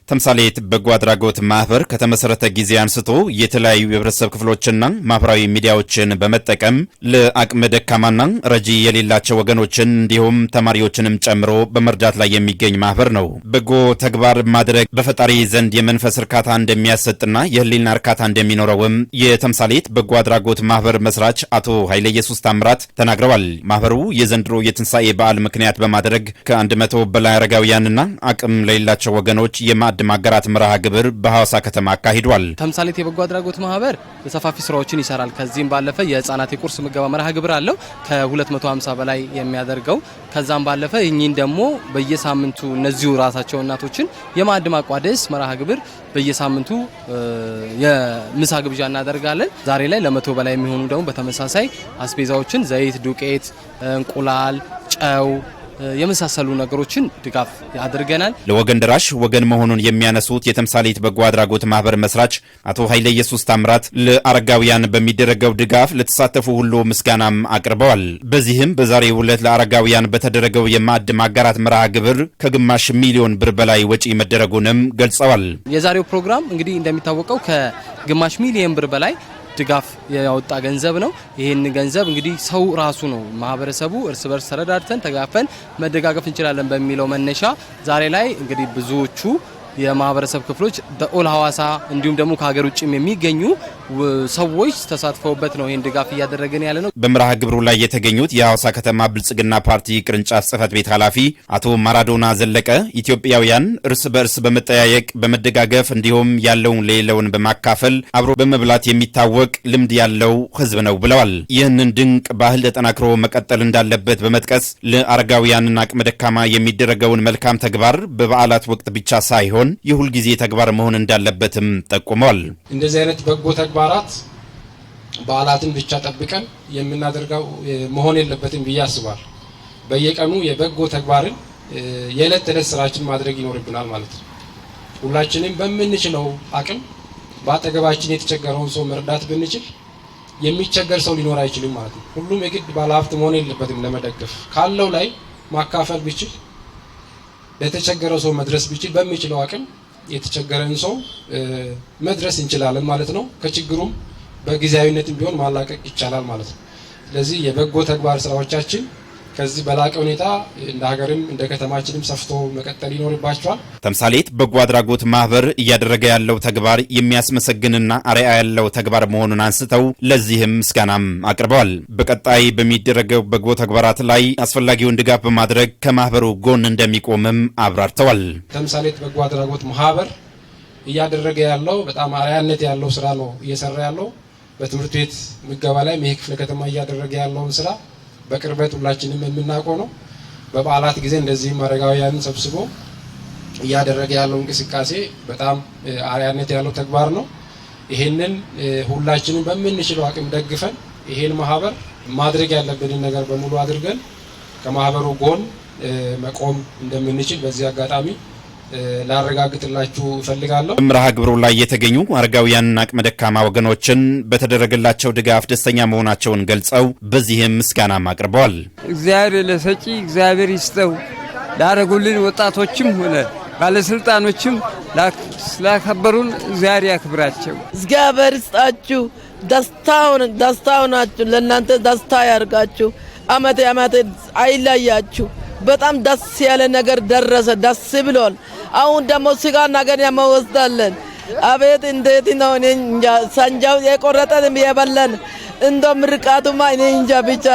ተምሳሌት በጎ አድራጎት ማህበር ከተመሰረተ ጊዜ አንስቶ የተለያዩ የህብረተሰብ ክፍሎችና ማህበራዊ ሚዲያዎችን በመጠቀም ለአቅመ ደካማና ረጂ የሌላቸው ወገኖችን እንዲሁም ተማሪዎችንም ጨምሮ በመርዳት ላይ የሚገኝ ማህበር ነው። በጎ ተግባር ማድረግ በፈጣሪ ዘንድ የመንፈስ እርካታ እንደሚያሰጥና የህሊና እርካታ እንደሚኖረውም የተምሳሌት በጎ አድራጎት ማህበር መስራች አቶ ኃይለ ኢየሱስ ታምራት ተናግረዋል። ማህበሩ የዘንድሮ የትንሳኤ በዓል ምክንያት በማድረግ ከ100 በላይ አረጋውያንና አቅም ለሌላቸው ወገኖች የማዕድ ማጋራት መርሃ ግብር በሐዋሳ ከተማ አካሂዷል። ተምሳሌት የበጎ አድራጎት ማህበር ሰፋፊ ስራዎችን ይሰራል። ከዚህም ባለፈ የህፃናት የቁርስ ምገባ መርሃ ግብር አለው ከ250 በላይ የሚያደርገው። ከዛም ባለፈ እኚህን ደግሞ በየሳምንቱ እነዚሁ ራሳቸው እናቶችን የማዕድ ማቋደስ መርሃ ግብር በየሳምንቱ የምሳ ግብዣ እናደርጋለን። ዛሬ ላይ ለ100 በላይ የሚሆኑ ደግሞ በተመሳሳይ አስቤዛዎችን ዘይት፣ ዱቄት፣ እንቁላል፣ ጨው የመሳሰሉ ነገሮችን ድጋፍ ያደርገናል። ለወገን ደራሽ ወገን መሆኑን የሚያነሱት የተምሳሌት በጎ አድራጎት ማህበር መስራች አቶ ኃይለ ኢየሱስ ታምራት ለአረጋውያን በሚደረገው ድጋፍ ለተሳተፉ ሁሉ ምስጋናም አቅርበዋል። በዚህም በዛሬው ዕለት ለአረጋውያን በተደረገው የማዕድ ማጋራት መርሃ ግብር ከግማሽ ሚሊዮን ብር በላይ ወጪ መደረጉንም ገልጸዋል። የዛሬው ፕሮግራም እንግዲህ እንደሚታወቀው ከግማሽ ሚሊዮን ብር በላይ ድጋፍ ያወጣ ገንዘብ ነው። ይሄን ገንዘብ እንግዲህ ሰው ራሱ ነው ማህበረሰቡ እርስ በርስ ተረዳድተን ተጋፈን መደጋገፍ እንችላለን በሚለው መነሻ ዛሬ ላይ እንግዲህ ብዙዎቹ የማህበረሰብ ክፍሎች በኦል ሐዋሳ እንዲሁም ደግሞ ከሀገር ውጭም የሚገኙ ሰዎች ተሳትፈውበት ነው ይሄን ድጋፍ እያደረገን ያለ ነው። በመርሃ ግብሩ ላይ የተገኙት የሐዋሳ ከተማ ብልጽግና ፓርቲ ቅርንጫፍ ጽህፈት ቤት ኃላፊ አቶ ማራዶና ዘለቀ ኢትዮጵያውያን እርስ በርስ በመጠያየቅ በመደጋገፍ እንዲሁም ያለውን ለሌለውን በማካፈል አብሮ በመብላት የሚታወቅ ልምድ ያለው ህዝብ ነው ብለዋል። ይህንን ድንቅ ባህል ተጠናክሮ መቀጠል እንዳለበት በመጥቀስ ለአረጋውያንና አቅመ ደካማ የሚደረገውን መልካም ተግባር በበዓላት ወቅት ብቻ ሳይሆን የሁል ጊዜ ተግባር መሆን እንዳለበትም ጠቁመዋል። እንደዚህ አይነት በጎ ተግባራት በዓላትን ብቻ ጠብቀን የምናደርገው መሆን የለበትም ብዬ አስባለሁ። በየቀኑ የበጎ ተግባርን የዕለት ተዕለት ስራችን ማድረግ ይኖርብናል ማለት ነው። ሁላችንም በምንችለው አቅም በአጠገባችን የተቸገረውን ሰው መርዳት ብንችል የሚቸገር ሰው ሊኖር አይችልም ማለት ነው። ሁሉም የግድ ባለሀብት መሆን የለበትም። ለመደገፍ ካለው ላይ ማካፈል ቢችል ለተቸገረው ሰው መድረስ ቢችል በሚችለው አቅም የተቸገረን ሰው መድረስ እንችላለን ማለት ነው። ከችግሩም በጊዜያዊነትም ቢሆን ማላቀቅ ይቻላል ማለት ነው። ስለዚህ የበጎ ተግባር ስራዎቻችን ከዚህ በላቀ ሁኔታ እንደ ሀገርም እንደ ከተማችንም ሰፍቶ መቀጠል ይኖርባቸዋል። ተምሳሌት በጎ አድራጎት ማህበር እያደረገ ያለው ተግባር የሚያስመሰግንና አርአያ ያለው ተግባር መሆኑን አንስተው ለዚህም ምስጋናም አቅርበዋል። በቀጣይ በሚደረገው በጎ ተግባራት ላይ አስፈላጊውን ድጋፍ በማድረግ ከማህበሩ ጎን እንደሚቆምም አብራርተዋል። ተምሳሌት በጎ አድራጎት ማህበር እያደረገ ያለው በጣም አርአያነት ያለው ስራ ነው እየሰራ ያለው። በትምህርት ቤት ምገባ ላይ ይሄ ክፍለ ከተማ እያደረገ ያለውን ስራ በቅርበት ሁላችንም የምናውቀው ነው። በበዓላት ጊዜ እንደዚህም አረጋውያንን ሰብስቦ እያደረገ ያለው እንቅስቃሴ በጣም አርአያነት ያለው ተግባር ነው። ይሄንን ሁላችንም በምንችለው አቅም ደግፈን ይሄን ማህበር ማድረግ ያለብንን ነገር በሙሉ አድርገን ከማህበሩ ጎን መቆም እንደምንችል በዚህ አጋጣሚ ላረጋግጥላችሁ እፈልጋለሁ። በመርሃ ግብሩ ላይ የተገኙ አረጋውያንና አቅመ ደካማ ወገኖችን በተደረገላቸው ድጋፍ ደስተኛ መሆናቸውን ገልጸው በዚህም ምስጋናም አቅርበዋል። እግዚአብሔር ለሰጪ እግዚአብሔር ይስጠው። ላረጉልን ወጣቶችም ሆነ ባለስልጣኖችም ስላከበሩን እግዚአብሔር ያክብራቸው። እግዚአብሔር ይስጣችሁ። ደስታው ናችሁ። ለእናንተ ደስታ ያርጋችሁ። አመት አይለያችሁ። በጣም ደስ ያለ ነገር ደረሰ። ደስ ብሎል። አሁን ደግሞ ስጋ ነገር ያመወስዳለን። አቤት እንዴት ነው! እኔ እንጃ። ሰንጃው የቆረጠን የበለን እንደ ምርቃቱማ እኔ እንጃ ብቻ